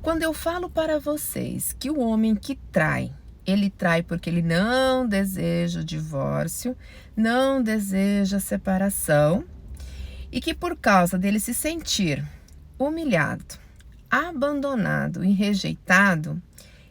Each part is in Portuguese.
Quando eu falo para vocês que o homem que trai, ele trai porque ele não deseja o divórcio, não deseja a separação, e que por causa dele se sentir humilhado, abandonado e rejeitado,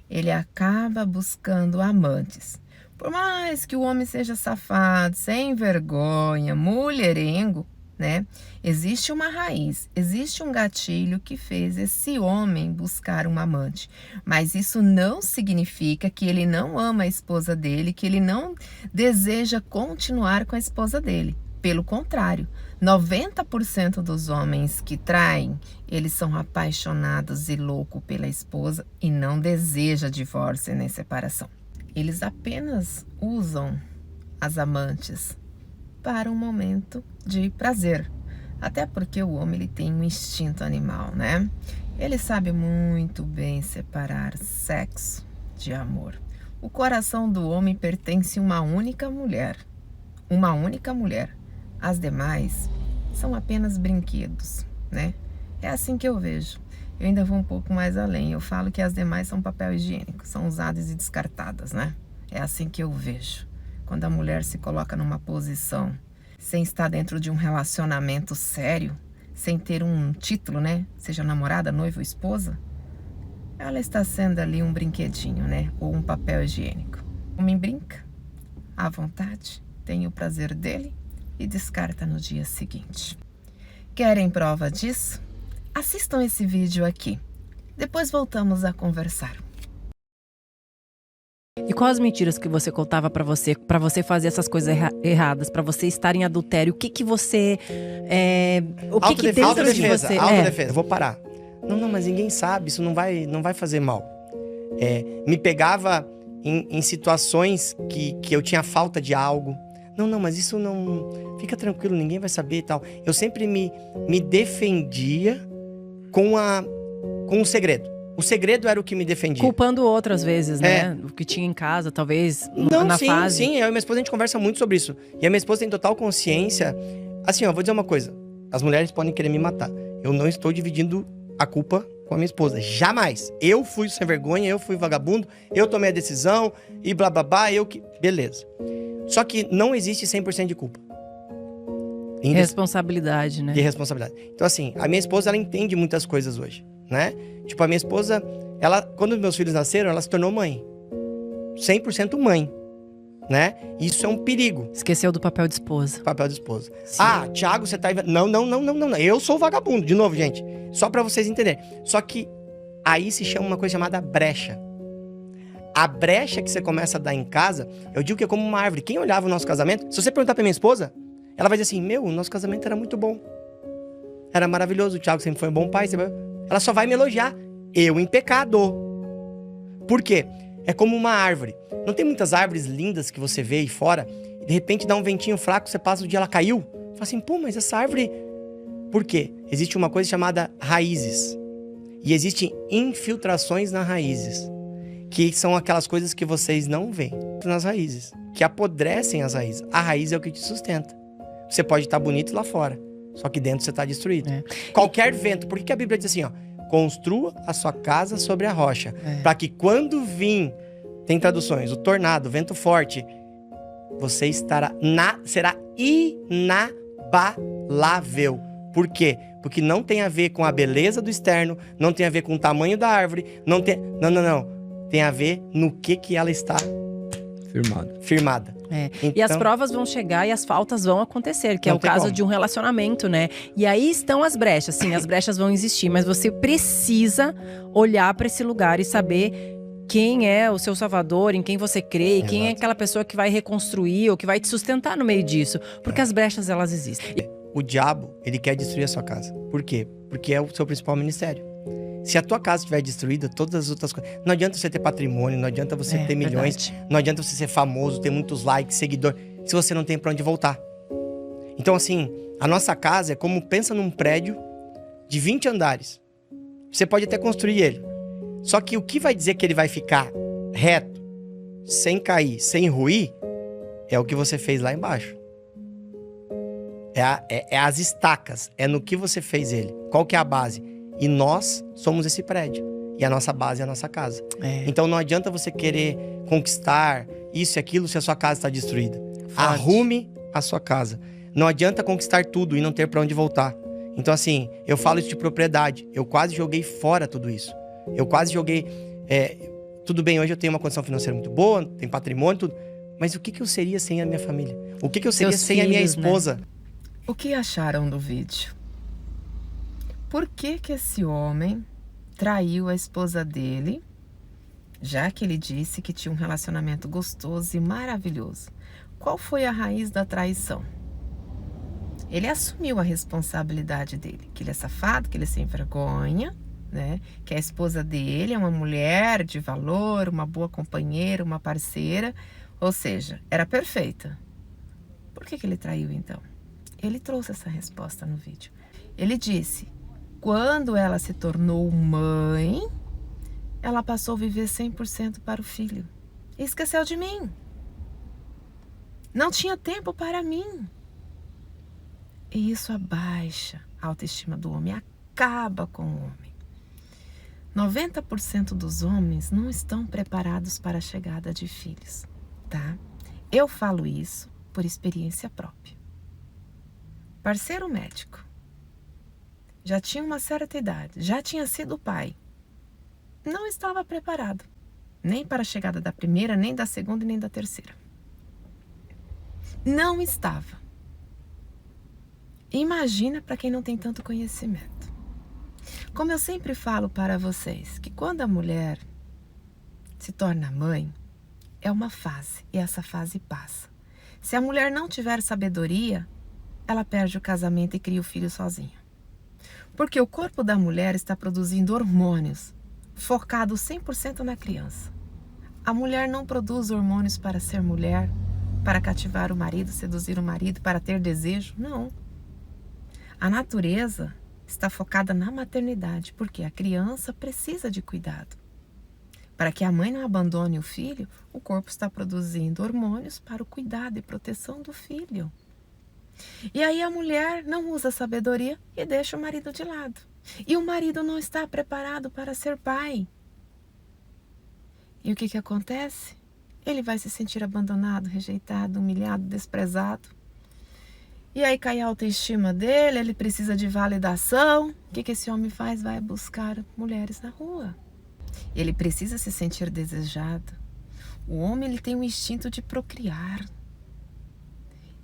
ele acaba buscando amantes. Por mais que o homem seja safado, sem vergonha, mulherengo, né? Existe uma raiz, existe um gatilho que fez esse homem buscar uma amante. Mas isso não significa que ele não ama a esposa dele, que ele não deseja continuar com a esposa dele. Pelo contrário, 90% dos homens que traem, eles são apaixonados e loucos pela esposa e não desejam divórcio nem separação. Eles apenas usam as amantes para um momento de prazer. Até porque o homem ele tem um instinto animal, né? Ele sabe muito bem separar sexo de amor. O coração do homem pertence a uma única mulher. Uma única mulher. As demais são apenas brinquedos, né? É assim que eu vejo. Eu ainda vou um pouco mais além. Eu falo que as demais são papel higiênico, são usadas e descartadas, né? É assim que eu vejo. Quando a mulher se coloca numa posição sem estar dentro de um relacionamento sério, sem ter um título, né? Seja namorada, noiva ou esposa, ela está sendo ali um brinquedinho, né? Ou um papel higiênico. O homem brinca à vontade, tem o prazer dele e descarta no dia seguinte. Querem prova disso? Assistam esse vídeo aqui. Depois voltamos a conversar. E quais as mentiras que você contava pra você fazer essas coisas erradas, pra você estar em adultério? O que que você... o que que dentro de você... Autodefesa, eu vou parar. Não, mas ninguém sabe, isso não vai fazer mal. Me pegava em situações que eu tinha falta de algo. Não, mas isso não... Fica tranquilo, ninguém vai saber e tal. Eu sempre me defendia com o segredo. O segredo era o que me defendia. Culpando outras vezes, né? O que tinha em casa, talvez, na fase. Sim, eu e minha esposa, a gente conversa muito sobre isso. E a minha esposa tem total consciência. Assim, ó, vou dizer uma coisa. As mulheres podem querer me matar. Eu não estou dividindo a culpa com a minha esposa. Jamais. Eu fui sem vergonha, eu fui vagabundo, eu tomei a decisão e blá, blá, blá, Beleza. Só que não existe 100% de culpa. Responsabilidade, né? De responsabilidade. Então, assim, a minha esposa, ela entende muitas coisas hoje, né? Tipo, a minha esposa, quando meus filhos nasceram, ela se tornou mãe. 100% mãe, né? Isso é um perigo. Esqueceu do papel de esposa. Papel de esposa. Sim. Ah, Thiago, você tá... Não. Eu sou vagabundo, de novo, gente. Só pra vocês entenderem. Só que aí se chama uma coisa chamada brecha. A brecha que você começa a dar em casa, eu digo que é como uma árvore. Quem olhava o nosso casamento, se você perguntar pra minha esposa, ela vai dizer assim, o nosso casamento era muito bom. Era maravilhoso, o Thiago sempre foi um bom pai. Ela só vai me elogiar. Eu em pecado. Por quê? É como uma árvore. Não tem muitas árvores lindas que você vê aí fora, e de repente dá um ventinho fraco, você passa o dia, ela caiu. Fala assim, mas essa árvore... Por quê? Existe uma coisa chamada raízes. E existem infiltrações nas raízes. Que são aquelas coisas que vocês não veem nas raízes. Que apodrecem as raízes. A raiz é o que te sustenta. Você pode estar bonito lá fora, só que dentro você está destruído. Qualquer vento. Por que a Bíblia diz assim, ó? Construa a sua casa sobre a rocha. Para que quando vir, tem traduções, o tornado, o vento forte, você será inabalável. Por quê? Porque não tem a ver com a beleza do externo, não tem a ver com o tamanho da árvore, não. Tem a ver no que ela está firmada. Então, e as provas vão chegar e as faltas vão acontecer, que é o caso de um relacionamento, né? E aí estão as brechas, sim, as brechas vão existir, mas você precisa olhar para esse lugar e saber quem é o seu salvador, em quem você crê, e quem é aquela pessoa que vai reconstruir ou que vai te sustentar no meio disso, porque as brechas, elas existem. O diabo, ele quer destruir a sua casa. Por quê? Porque é o seu principal ministério. Se a tua casa estiver destruída, todas as outras coisas... Não adianta você ter patrimônio, não adianta você ter milhões, não adianta você ser famoso, ter muitos likes, seguidores, se você não tem pra onde voltar. Então, assim, a nossa casa é como... Pensa num prédio de 20 andares. Você pode até construir ele. Só que o que vai dizer que ele vai ficar reto, sem cair, sem ruir, é o que você fez lá embaixo. É as estacas, é no que você fez ele. Qual que é a base? E nós somos esse prédio. E a nossa base é a nossa casa. Então não adianta você querer conquistar isso e aquilo se a sua casa está destruída. Arrume a sua casa. Não adianta conquistar tudo e não ter para onde voltar. Então assim, eu falo isso de propriedade. Eu quase joguei fora tudo isso. Eu quase joguei... tudo bem, hoje eu tenho uma condição financeira muito boa, tenho patrimônio, tudo. Mas o que eu seria sem a minha família? O que eu seria sem a minha esposa? Né? O que acharam do vídeo? Por que esse homem traiu a esposa dele, já que ele disse que tinha um relacionamento gostoso e maravilhoso? Qual foi a raiz da traição? Ele assumiu a responsabilidade dele, que ele é safado, que ele é sem vergonha, né? Que a esposa dele é uma mulher de valor, uma boa companheira, uma parceira, ou seja, era perfeita. Por que ele traiu então? Ele trouxe essa resposta no vídeo. Ele disse: quando ela se tornou mãe, ela passou a viver 100% para o filho. E esqueceu de mim. Não tinha tempo para mim. E isso abaixa a autoestima do homem, acaba com o homem. 90% dos homens não estão preparados para a chegada de filhos, tá? Eu falo isso por experiência própria. Parceiro médico. Já tinha uma certa idade, já tinha sido pai. Não estava preparado, nem para a chegada da primeira, nem da segunda e nem da terceira. Não estava. Imagina para quem não tem tanto conhecimento. Como eu sempre falo para vocês, que quando a mulher se torna mãe, é uma fase, e essa fase passa. Se a mulher não tiver sabedoria, ela perde o casamento e cria o filho sozinha. Porque o corpo da mulher está produzindo hormônios, focados 100% na criança. A mulher não produz hormônios para ser mulher, para cativar o marido, seduzir o marido, para ter desejo, não. A natureza está focada na maternidade, porque a criança precisa de cuidado. Para que a mãe não abandone o filho, o corpo está produzindo hormônios para o cuidado e proteção do filho. E aí a mulher não usa a sabedoria e deixa o marido de lado. E o marido não está preparado para ser pai. E o que acontece? Ele vai se sentir abandonado, rejeitado, humilhado, desprezado. E aí cai a autoestima dele, ele precisa de validação. O que esse homem faz? Vai buscar mulheres na rua. Ele precisa se sentir desejado. O homem ele tem um instinto de procriar.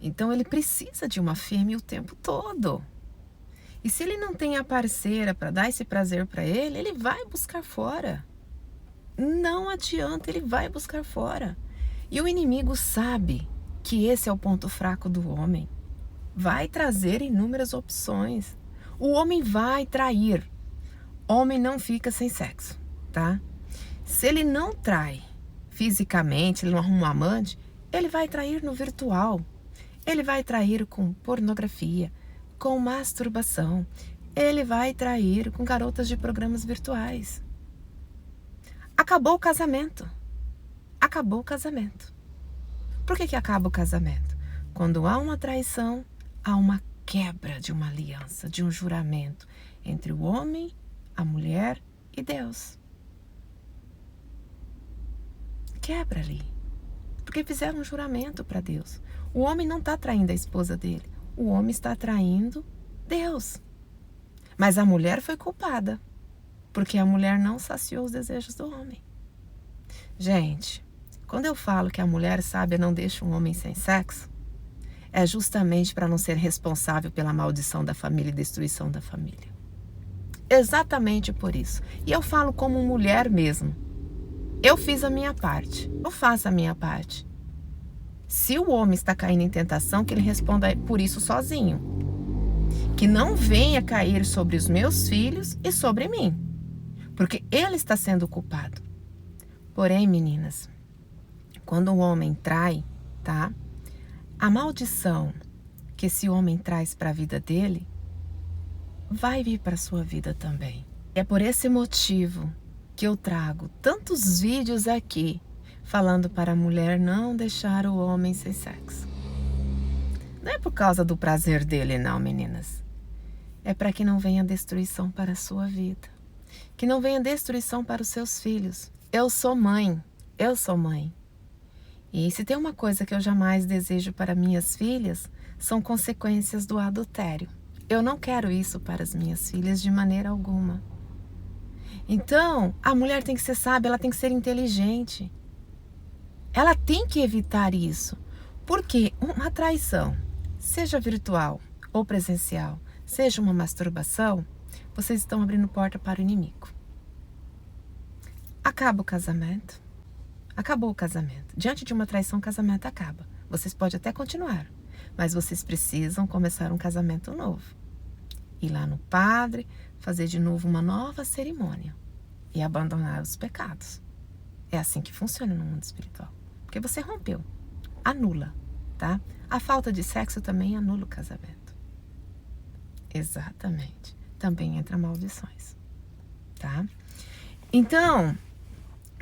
Então ele precisa de uma fêmea o tempo todo. E se ele não tem a parceira para dar esse prazer para ele, ele vai buscar fora. Não adianta, ele vai buscar fora. E o inimigo sabe que esse é o ponto fraco do homem. Vai trazer inúmeras opções. O homem vai trair. Homem não fica sem sexo, tá? Se ele não trai fisicamente, ele não arruma um amante, ele vai trair no virtual. Ele vai trair com pornografia, com masturbação. Ele vai trair com garotas de programas virtuais. Acabou o casamento. Acabou o casamento. Por que acaba o casamento? Quando há uma traição, há uma quebra de uma aliança, de um juramento entre o homem, a mulher e Deus. Quebra ali. Porque fizeram um juramento para Deus. O homem não está traindo a esposa dele. O homem está traindo Deus. Mas a mulher foi culpada. Porque a mulher não saciou os desejos do homem. Gente, quando eu falo que a mulher sábia não deixa um homem sem sexo, é justamente para não ser responsável pela maldição da família e destruição da família. Exatamente por isso. E eu falo como mulher mesmo. Eu fiz a minha parte. Eu faço a minha parte. Se o homem está caindo em tentação, que ele responda por isso sozinho. Que não venha cair sobre os meus filhos e sobre mim. Porque ele está sendo culpado. Porém, meninas, quando o homem trai, tá? A maldição que esse homem traz para a vida dele vai vir para a sua vida também. É por esse motivo que eu trago tantos vídeos aqui falando para a mulher não deixar o homem sem sexo. Não é por causa do prazer dele, não, meninas. É para que não venha destruição para a sua vida. Que não venha destruição para os seus filhos. Eu sou mãe. Eu sou mãe. E se tem uma coisa que eu jamais desejo para minhas filhas, são consequências do adultério. Eu não quero isso para as minhas filhas de maneira alguma. Então, a mulher tem que ser sábia, ela tem que ser inteligente. Ela tem que evitar isso. Porque uma traição, seja virtual ou presencial, seja uma masturbação, vocês estão abrindo porta para o inimigo. Acaba o casamento. Acabou o casamento. Diante de uma traição, o casamento acaba. Vocês podem até continuar, mas vocês precisam começar um casamento novo. Ir lá no padre, fazer de novo uma nova cerimônia e abandonar os pecados. É assim que funciona no mundo espiritual. Porque você rompeu. Anula, tá? A falta de sexo também anula o casamento. Exatamente. Também entra maldições, tá? Então,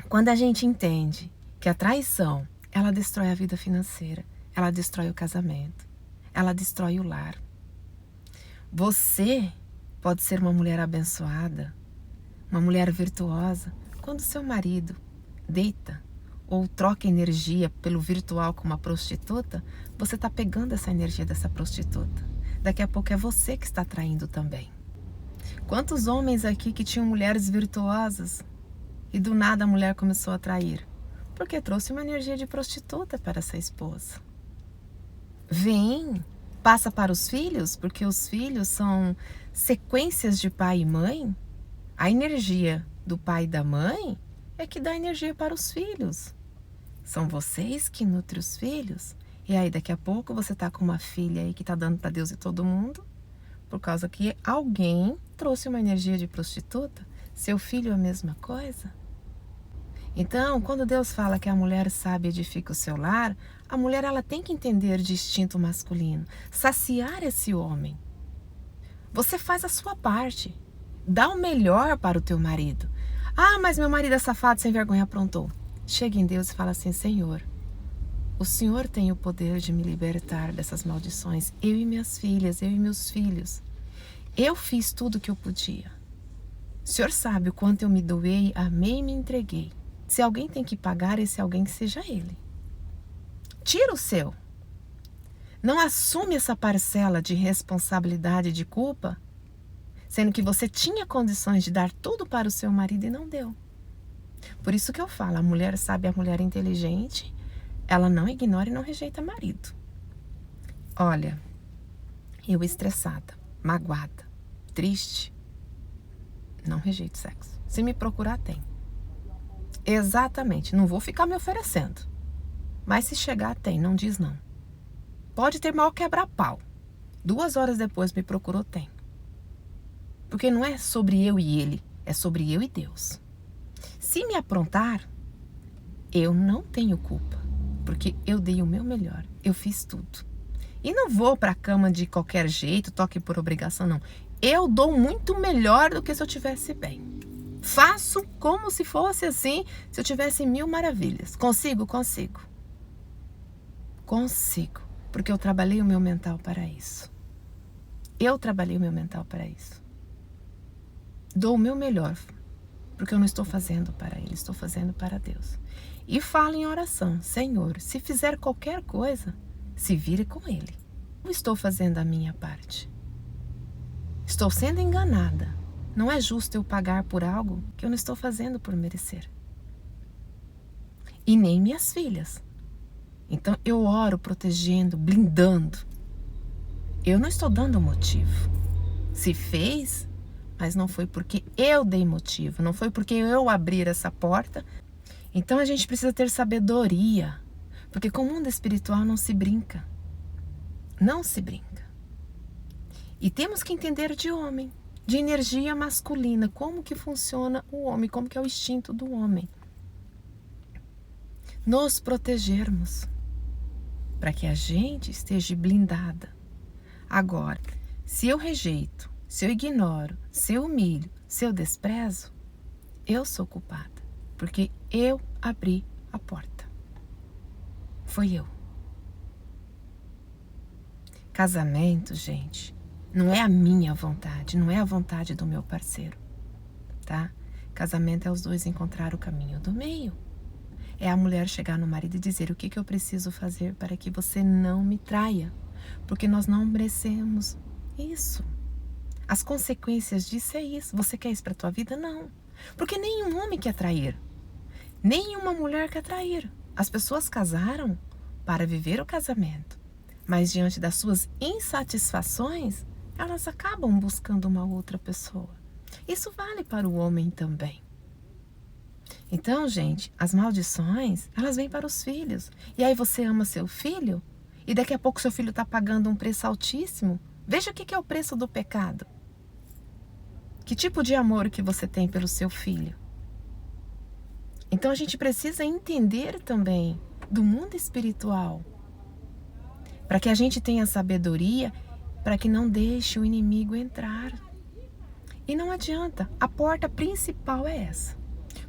quando a gente entende que a traição, ela destrói a vida financeira, ela destrói o casamento, ela destrói o lar. Você pode ser uma mulher abençoada, uma mulher virtuosa, quando seu marido deita ou troca energia pelo virtual com uma prostituta, você está pegando essa energia dessa prostituta. Daqui a pouco é você que está traindo também. Quantos homens aqui que tinham mulheres virtuosas e do nada a mulher começou a trair? Porque trouxe uma energia de prostituta para essa esposa. Vem, passa para os filhos, porque os filhos são sequências de pai e mãe. A energia do pai e da mãe é que dá energia para os filhos. São vocês que nutrem os filhos. E aí daqui a pouco você tá com uma filha aí que tá dando para Deus e todo mundo, por causa que alguém trouxe uma energia de prostituta. Seu filho é a mesma coisa. Então, quando Deus fala que a mulher sábia edifica o seu lar, a mulher ela tem que entender de instinto masculino, saciar esse homem. Você faz a sua parte, dá o melhor para o teu marido. Ah, mas meu marido é safado, sem vergonha, aprontou. Chega em Deus e fala assim: Senhor, o Senhor tem o poder de me libertar dessas maldições, eu e minhas filhas, eu e meus filhos. Eu fiz tudo o que eu podia. O Senhor sabe o quanto eu me doei, amei e me entreguei. Se alguém tem que pagar, esse alguém que seja ele. Tira o seu. Não assume essa parcela de responsabilidade e de culpa, sendo que você tinha condições de dar tudo para o seu marido e não deu. Por isso que eu falo, a mulher sábia, a mulher inteligente, ela não ignora e não rejeita marido. Olha, eu estressada, magoada, triste, não rejeito sexo. Se me procurar, tem. Exatamente, não vou ficar me oferecendo. Mas se chegar, tem, não diz não. Pode ter maior quebra-pau. 2 horas depois me procurou, tem. Porque não é sobre eu e ele, é sobre eu e Deus. Se me aprontar, eu não tenho culpa, porque eu dei o meu melhor, eu fiz tudo. E não vou para a cama de qualquer jeito, toque por obrigação, não. Eu dou muito melhor do que se eu tivesse bem. Faço como se fosse assim, se eu tivesse 1000 maravilhas. Consigo? Consigo. Consigo, porque eu trabalhei o meu mental para isso. Eu trabalhei o meu mental para isso. Dou o meu melhor, porque eu não estou fazendo para ele, estou fazendo para Deus. E falo em oração: Senhor, se fizer qualquer coisa, se vire com ele. Eu estou fazendo a minha parte. Estou sendo enganada. Não é justo eu pagar por algo que eu não estou fazendo por merecer. E nem minhas filhas. Então eu oro protegendo, blindando. Eu não estou dando motivo. Se fez, mas não foi porque eu dei motivo, não foi porque eu abri essa porta. Então a gente precisa ter sabedoria, porque com o mundo espiritual não se brinca. Não se brinca. E temos que entender de homem, de energia masculina, como que funciona o homem, como que é o instinto do homem. Nos protegermos, para que a gente esteja blindada. Agora, se eu rejeito, se eu ignoro, se eu humilho, se eu desprezo, eu sou culpada, porque eu abri a porta. Foi eu. Casamento, gente, não é a minha vontade, não é a vontade do meu parceiro, tá? Casamento é os dois encontrar o caminho do meio. É a mulher chegar no marido e dizer: o que eu preciso fazer para que você não me traia? Porque nós não merecemos isso. As consequências disso é isso. Você quer isso para a tua vida? Não. Porque nenhum homem quer trair. Nenhuma mulher quer trair. As pessoas casaram para viver o casamento. Mas diante das suas insatisfações, elas acabam buscando uma outra pessoa. Isso vale para o homem também. Então, gente, as maldições, elas vêm para os filhos. E aí você ama seu filho e daqui a pouco seu filho está pagando um preço altíssimo. Veja o que é o preço do pecado. Que tipo de amor que você tem pelo seu filho? Então a gente precisa entender também do mundo espiritual. Para que a gente tenha sabedoria, para que não deixe o inimigo entrar. E não adianta, a porta principal é essa.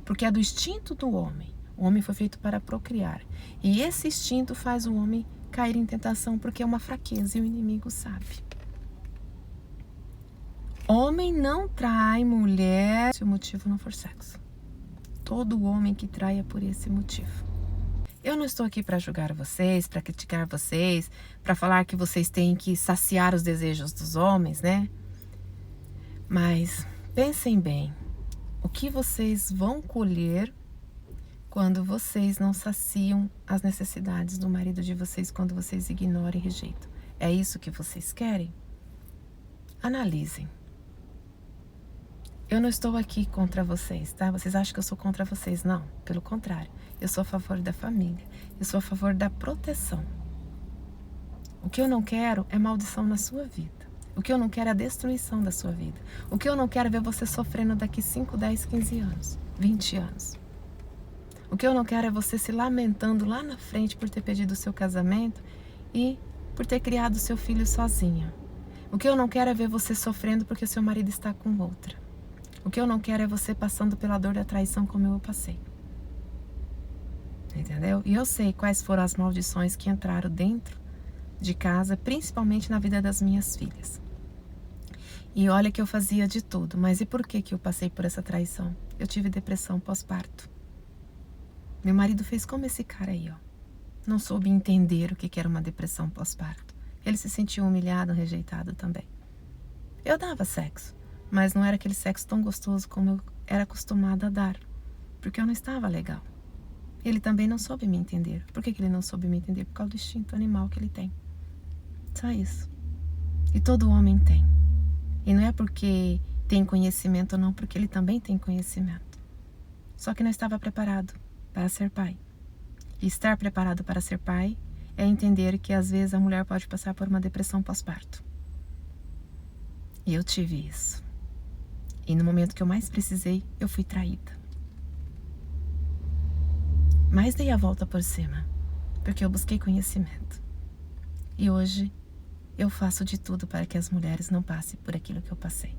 Porque é do instinto do homem. O homem foi feito para procriar. E esse instinto faz o homem cair em tentação porque é uma fraqueza e o inimigo sabe. Homem não trai mulher se o motivo não for sexo. Todo homem que trai é por esse motivo. Eu não estou aqui para julgar vocês, para criticar vocês, para falar que vocês têm que saciar os desejos dos homens, né? Mas pensem bem, o que vocês vão colher quando vocês não saciam as necessidades do marido de vocês, quando vocês ignoram e rejeitam? É isso que vocês querem? Analisem. Eu não estou aqui contra vocês, tá? Vocês acham que eu sou contra vocês? Não, pelo contrário. Eu sou a favor da família. Eu sou a favor da proteção. O que eu não quero é maldição na sua vida. O que eu não quero é a destruição da sua vida. O que eu não quero é ver você sofrendo daqui 5, 10, 15 anos, 20 anos. O que eu não quero é você se lamentando lá na frente por ter perdido o seu casamento e por ter criado o seu filho sozinha. O que eu não quero é ver você sofrendo porque seu marido está com outra. O que eu não quero é você passando pela dor da traição como eu passei. Entendeu? E eu sei quais foram as maldições que entraram dentro de casa, principalmente na vida das minhas filhas. E olha que eu fazia de tudo, mas e por que eu passei por essa traição? Eu tive depressão pós-parto. Meu marido fez como esse cara aí, ó. Não soube entender o que era uma depressão pós-parto. Ele se sentiu humilhado, rejeitado também. Eu dava sexo, mas não era aquele sexo tão gostoso como eu era acostumada a dar, porque eu não estava legal. Ele também não soube me entender. Por que ele não soube me entender? Por causa do instinto animal que ele tem. Só isso. E todo homem tem. E não é porque tem conhecimento ou não, porque ele também tem conhecimento. Só que não estava preparado para ser pai. E estar preparado para ser pai é entender que às vezes a mulher pode passar por uma depressão pós-parto. E eu tive isso. E no momento que eu mais precisei, eu fui traída. Mas dei a volta por cima, porque eu busquei conhecimento. E hoje eu faço de tudo para que as mulheres não passem por aquilo que eu passei.